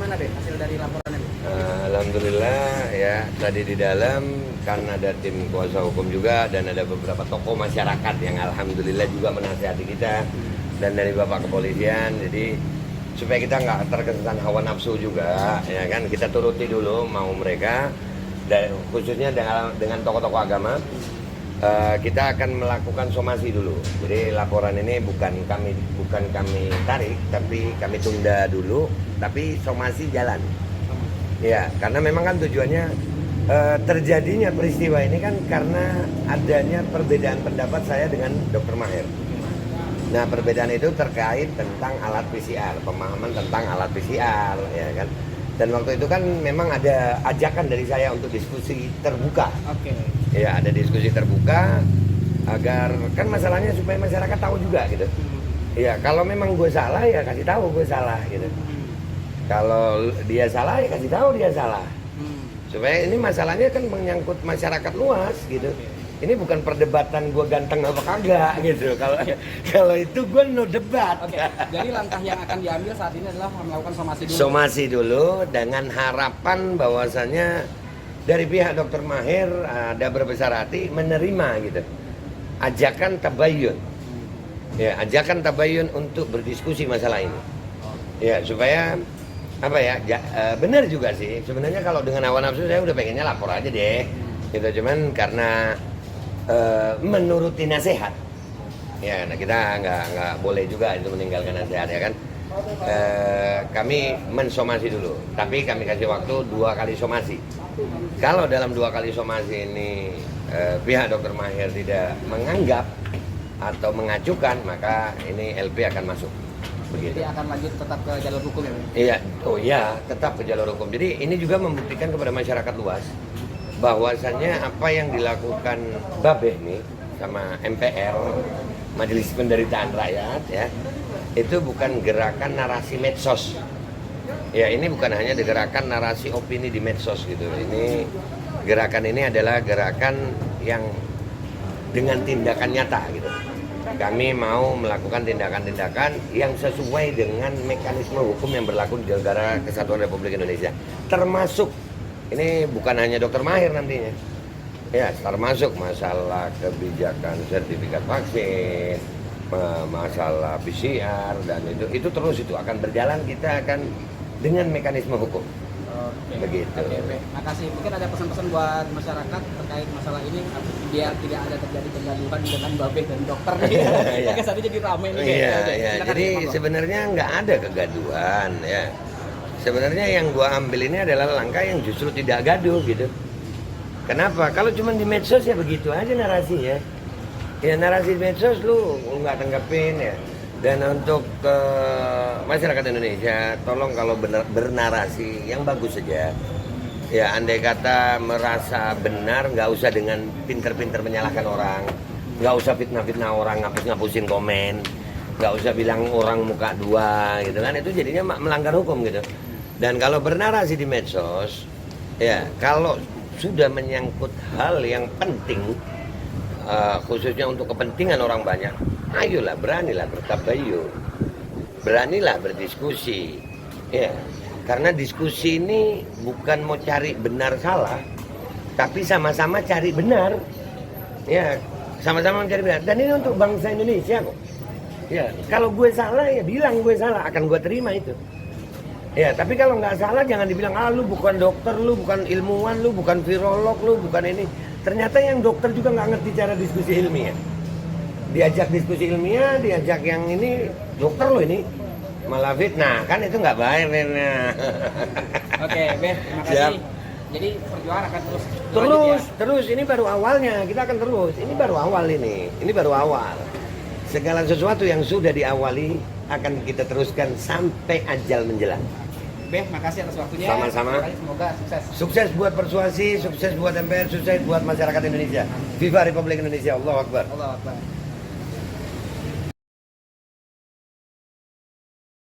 gimana deh hasil dari laporannya? Alhamdulillah ya, tadi di dalam karena ada tim kuasa hukum juga dan ada beberapa tokoh masyarakat yang alhamdulillah juga menasihati kita dan dari Bapak Kepolisian, jadi supaya kita nggak terkesan hawa nafsu juga ya kan, kita turuti dulu mau mereka dan khususnya dengan tokoh-tokoh agama. Kita akan melakukan somasi dulu. Jadi laporan ini bukan kami tarik, tapi kami tunda dulu. Tapi somasi jalan. Ya, karena memang kan tujuannya terjadinya peristiwa ini kan karena adanya perbedaan pendapat saya dengan Dr. Maher. Nah, perbedaan itu terkait tentang alat PCR, pemahaman tentang alat PCR, ya kan. Dan waktu itu kan memang ada ajakan dari saya untuk diskusi terbuka. Oke. Ya, ada diskusi terbuka agar kan masalahnya supaya masyarakat tahu juga gitu. Ya, kalau memang gue salah ya kasih tahu gue salah gitu. Kalau dia salah ya kasih tahu dia salah. Supaya ini masalahnya kan menyangkut masyarakat luas gitu. Ini bukan perdebatan gue ganteng apa kagak gitu. Kalau itu gue no debat. Oke. Jadi langkah yang akan diambil saat ini adalah melakukan somasi dulu. Somasi dulu dengan harapan bahwasannya dari pihak Dr. Maher ada berbesar hati menerima gitu. Ajakan tabayun. Ya, ajakan tabayun untuk berdiskusi masalah ini. Ya, supaya apa ya? Benar juga sih. Sebenarnya kalau dengan hawa nafsu saya udah pengennya lapor aja deh. Gitu, cuman karena menuruti nasihat. Ya, nah kita nggak boleh juga itu meninggalkan nasihat ya kan. Kami mensomasi dulu, tapi kami kasih waktu 2 kali somasi. Kalau dalam 2 kali somasi ini pihak Dr. Maher tidak menganggap atau mengajukan, maka ini LP akan masuk. Begitu. Jadi akan lanjut tetap ke jalur hukum ya? Iya, oh iya, tetap ke jalur hukum. Jadi ini juga membuktikan kepada masyarakat luas bahwasannya apa yang dilakukan Babeh nih sama MPR, Majelis Penderitaan Rakyat ya, itu bukan gerakan narasi medsos. Ya, ini bukan hanya gerakan narasi opini di medsos gitu. Ini gerakan ini adalah gerakan yang dengan tindakan nyata gitu. Kami mau melakukan tindakan-tindakan yang sesuai dengan mekanisme hukum yang berlaku di negara Kesatuan Republik Indonesia. Termasuk ini bukan hanya Dr. Maher nantinya. Ya, termasuk masalah kebijakan sertifikat vaksin, masalah PCR dan itu terus itu akan berjalan, kita akan dengan mekanisme hukum. Oke. Begitu. Oke. Makasih. Mungkin ada pesan-pesan buat masyarakat terkait masalah ini biar tidak ada terjadi kegaduhan dengan Babeh dan dokter nih. Iya. Oke, tadi jadi ramai nih. Iya, Oke, iya. silakan, Jadi Bang. sebenarnya nggak ada kegaduhan ya. Sebenarnya yang gua ambil ini adalah langkah yang justru tidak gaduh gitu. Kenapa? Kalau cuma di medsos ya begitu aja narasinya. Ya narasi di medsos lu nggak tanggapin ya. Dan untuk masyarakat Indonesia, tolong kalau bernarasi yang bagus saja. Ya andai kata merasa benar, nggak usah dengan pinter-pinter menyalahkan orang. Nggak usah fitnah-fitnah orang, ngapus-ngapusin komen. Nggak usah bilang orang muka dua gitu kan. Itu jadinya melanggar hukum gitu. Dan kalau bernarasi di medsos, ya kalau sudah menyangkut hal yang penting, khususnya untuk kepentingan orang banyak, ayolah beranilah bertabayun, beranilah berdiskusi, ya. Karena diskusi ini bukan mau cari benar salah, tapi sama-sama cari benar, ya, sama-sama mencari benar. Dan ini untuk bangsa Indonesia kok. Ya, kalau gue salah ya bilang gue salah, akan gue terima itu. Ya, tapi kalau nggak salah jangan dibilang lu bukan dokter, lu bukan ilmuwan, lu bukan virolog, lu bukan ini. Ternyata yang dokter juga nggak ngerti cara diskusi ilmiah. Diajak diskusi ilmiah, diajak yang ini dokter lo ini malah fitnah, kan itu nggak baik. Oke, Beh, terima kasih. Siap. Jadi perjuangan akan terus Terus ini baru awalnya, kita akan terus. Ini baru awal ini baru awal. Segala sesuatu yang sudah diawali akan kita teruskan sampai ajal menjelang. Beh, makasih atas waktunya. Sama-sama. Semoga sukses. Sukses buat persuasi, sukses buat MPR, sukses buat masyarakat Indonesia. Viva Republik Indonesia, Allahu Akbar. Allah Akbar.